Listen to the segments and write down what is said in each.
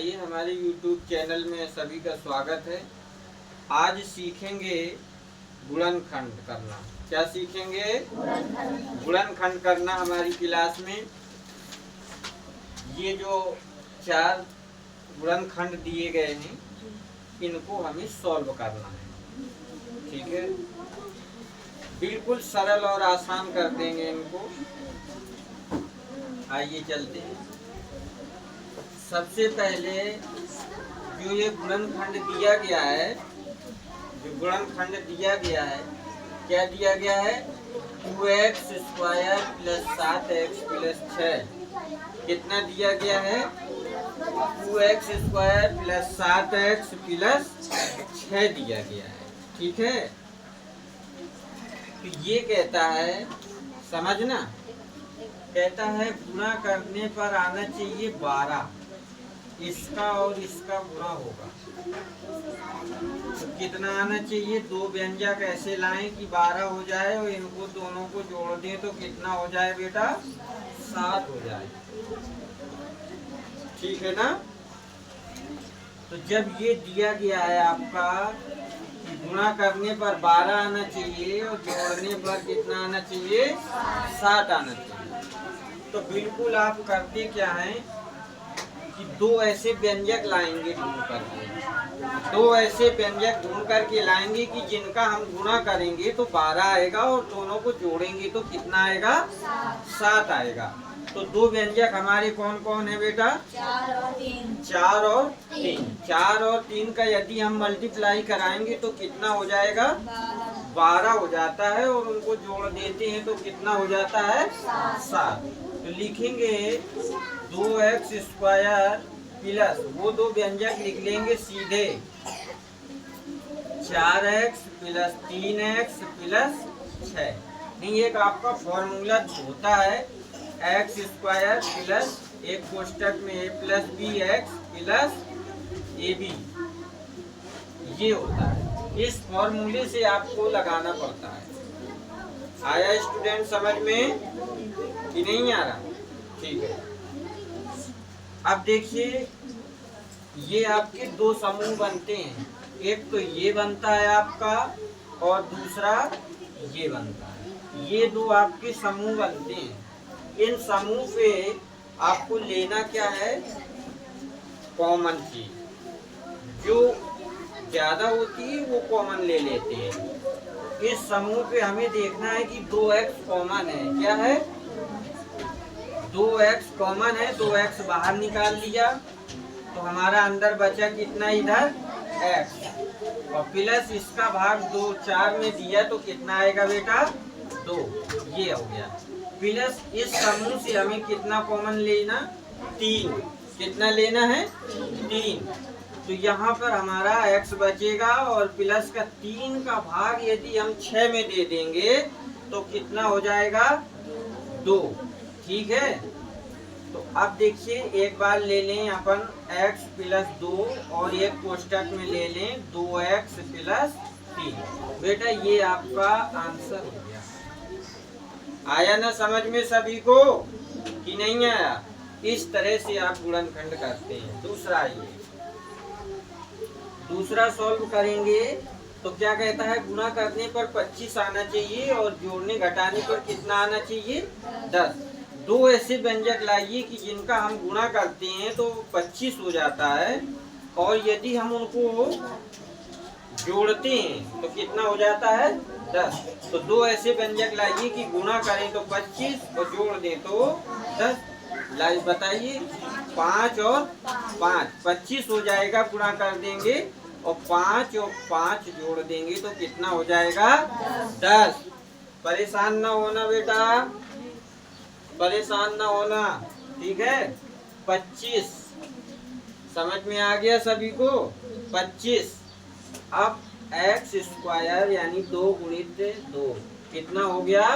आइए हमारे YouTube channel में सभी का स्वागत है। आज सीखेंगे गुणनखंड करना। क्या सीखेंगे? गुणनखंड करना। हमारी क्लास में ये जो 4 गुणनखंड दिए गए हैं इनको हमें सॉल्व करना है। ठीक है, बिल्कुल सरल और आसान कर देंगे इनको। आइए चलते हैं। सबसे पहले जो ये गुणनखंड दिया गया है, क्या दिया गया है? 2x square plus 7x plus 6। कितना दिया गया है? 2x square plus 7x plus 6 दिया गया है। ठीक है, तो ये कहता है, समझना, कहता है गुणा करने पर आना चाहिए 12। इसका और इसका गुणा होगा तो कितना आना चाहिए? 2 व्यंजक ऐसे लाएं कि 12 हो जाए और इनको दोनों को जोड़ दें तो कितना हो जाए बेटा? 7 हो जाए। ठीक है ना? तो जब ये दिया गया है आपका कि गुणा करने पर 12 आना चाहिए और जोड़ने पर कितना आना चाहिए? 7 आना चाहिए। तो बिल्कुल आप करते क्या है कि 2 ऐसे व्यंजक लाएंगे ढूंढ करके, 2 ऐसे व्यंजक ढूंढ करके लाएंगे कि जिनका हम गुणा करेंगे तो 12 आएगा और दोनों को जोड़ेंगे तो कितना आएगा? 7 आएगा। तो 2 व्यंजक हमारे कौन कौन है बेटा? 4 और 3। 4 और 3। 4 और 3 का यदि हम मल्टीप्लाई कराएंगे तो कितना हो जाएगा? 12 हो जाता है और उनको जोड़ देते हैं तो कितना हो जाता है? 7। तो लिखेंगे 2x स्क्वायर प्लस, वो 2 व्यंजक लिख लेंगे सीधे, 4x प्लस 3x प्लस 6। नहीं, एक आपका फॉर्मूला होता है x स्क्वायर प्लस एक कोष्टक में a plus B X plus A B, ये होता है। इस फॉर्मूले से आपको लगाना पड़ता है। आया स्टूडेंट समझ में कि नहीं आ रहा? ठीक है, अब देखिए ये आपके 2 समूह बनते हैं। एक तो ये बनता है आपका और दूसरा ये बनता है। ये 2 आपके समूह बनते हैं। इन समूह पे आपको लेना क्या है? कॉमन चीज जो ज्यादा होती है वो कॉमन ले लेते हैं। इस समूह पे हमें देखना है कि 2x कॉमन है। क्या है? 2x कॉमन है। 2x बाहर निकाल लिया तो हमारा अंदर बचा कितना? इधर x और प्लस इसका भाग 2 4 में दिया तो कितना आएगा बेटा? 2। ये हो गया। प्लस इस समूह से हमें कितना कॉमन लेना? 3। कितना लेना है? 3। तो यहाँ पर हमारा x बचेगा और प्लस का 3 का भाग यदि हम 6 में दे देंगे तो कितना हो जाएगा? 2। ठीक है, तो अब देखिए एक बार ले लें अपन x प्लस 2 और एक कोष्टक में ले लें 2x प्लस 3। बेटा ये आपका आंसर हो गया। आया ना समझ में सभी को कि नहीं आया? इस तरह से आप गुणनखंड करते हैं। दूसरा, ये दूसरा सॉल्व करेंगे तो क्या कहता है? गुणा करने पर 25 आना चाहिए और जोड़ने घटाने पर कितना आना चाहिए? 10। 2 ऐसे व्यंजक लाइए कि जिनका हम गुणा करते हैं तो 25 हो जाता है और यदि हम उनको जोड़ते हैं तो कितना हो जाता है? 10। तो 2 ऐसे व्यंजक लाइए कि गुणा करें तो 25 और जोड़ दें तो 10। लाइए बताइए, 5 और 5, 25 हो जाएगा। गुणा कर देंगे और 5 और 5 जोड़ देंगे तो कितना हो जाएगा? 10। परेशान ना होना बेटा, परेशान ना होना। ठीक है, 25 समझ में आ गया सभी को? 25। अब x स्क्वायर यानी 2 गुणित 2 कितना हो गया?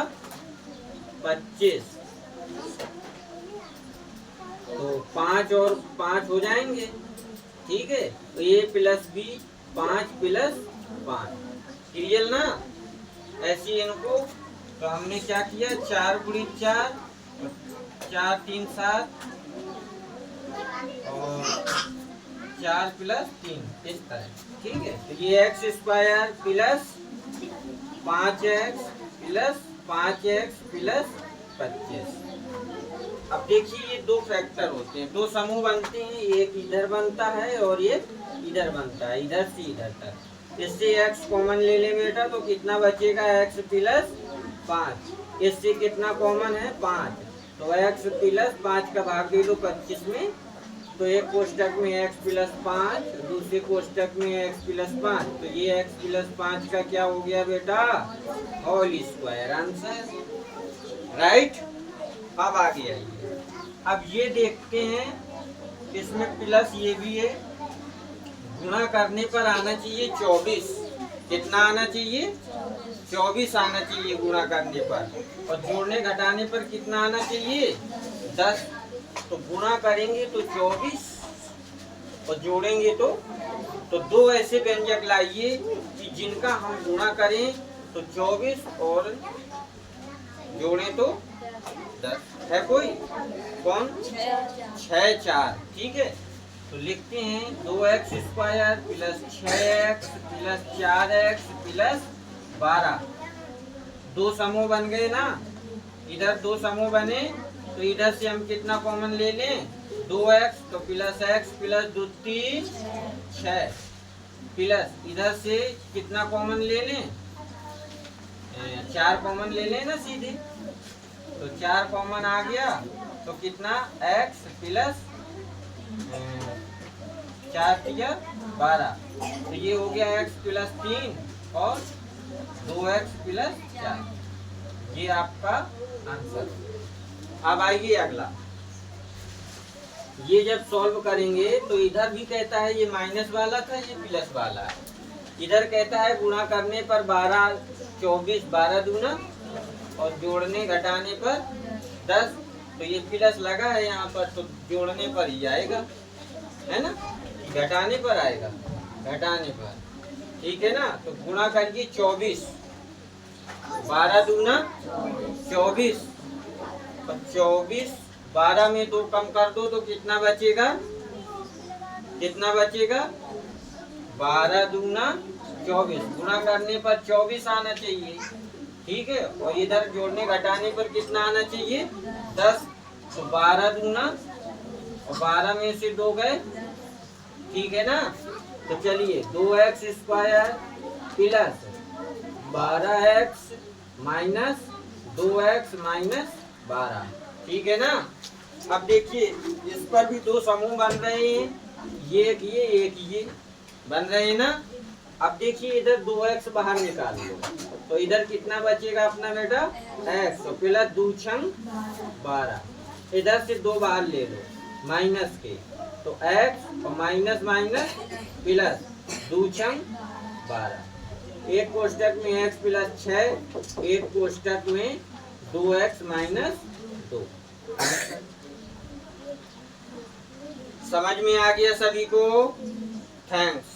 25। तो 5 और 5 हो जाएंगे। ठीक है, तो a plus B, 5 plus 5, clear ना? ऐसी इनको तो हमने क्या किया? 4 गुणित 4, 4 3 7 और 4 प्लस 3 इस तरह, ठीक है। तो ये x square plus 5x plus 5x plus 25। अब देखिए ये दो फैक्टर होते हैं, दो समूह बनते हैं, एक इधर बनता है और एक इधर बनता है, इधर से इधर तक। इससे x कॉमन ले ले बेटा तो कितना बचेगा, x प्लस 5। इससे कितना कॉमन है, 5। तो x प्लस 5 का भाग दे दो 25 में, तो एक कोष्टक में x प्लस 5, दूसरे कोष्टक में x प्लस 5। तो ये x प्लस 5 का क्या हो गया बेटा, होल स्क्वायर आंसर, राइट। अब आगे आइए, अब ये देखते हैं, इसमें प्लस ये भी है, गुणा करने पर आना चाहिए 24। कितना आना चाहिए, 24 आना चाहिए गुणा करने पर, और जोड़ने घटाने पर कितना आना चाहिए, 10। तो गुणा करेंगे तो 24 और जोड़ेंगे तो दो ऐसे व्यंजक लाइए कि जिनका हम गुणा करें तो 24 और जोड़ें तो 10। है कोई, कौन, 6 4, ठीक है। तो लिखते हैं 2x square plus 6x plus 4x plus 12। दो समूह बन गए ना, इधर दो समूह बने, तो इधर से हम कितना कॉमन ले लें, 2x, तो प्लस x प्लस 2 3 6, प्लस इधर से कितना कॉमन ले लें, 4 कॉमन ले लें ना सीधे, तो 4 कॉमन आ गया, तो कितना x प्लस 4 3 12। तो ये हो गया x प्लस 3 और 2x प्लस 4, ये आपका आंसर। अब आइए अगला, ये जब सॉल्व करेंगे तो इधर भी कहता है ये माइनस वाला था, ये प्लस वाला है। इधर कहता है गुणा करने पर 12 24 12 दूना, और जोड़ने घटाने पर 10। तो ये प्लस लगा है यहाँ पर, तो जोड़ने पर ही आएगा, है ना, घटाने पर आएगा, घटाने पर, ठीक है ना। तो गुणा करिए 24, 12 दूना 24, और 24 12 में 2 कम कर दो तो कितना बचेगा, कितना बचेगा, 12 दूना 24। गुणा करने पर 24 आना चाहिए, ठीक है, और इधर जोड़ने घटाने पर कितना आना चाहिए, 10। तो 12 दूना और 12 में से 2 गए, ठीक है ना। तो चलिए 2x square plus 12x minus 2x minus 12, ठीक है ना। अब देखिए इस पर भी दो समूह बन रहे हैं, एक ये बन रहे हैं ना। अब देखिए इधर 2x बाहर निकाल लो, तो इधर कितना बचेगा अपना बेटा, x, तो प्लस 2 छंग 12, इधर से 2 बाहर ले लो माइनस के, तो x और माइनस माइनस प्लस 2 छंग 12। एक कोष्टक में x प्लस 6, एक कोष्टक में 2x माइनस 2। समझ में आ गया सभी को, थैंक्स।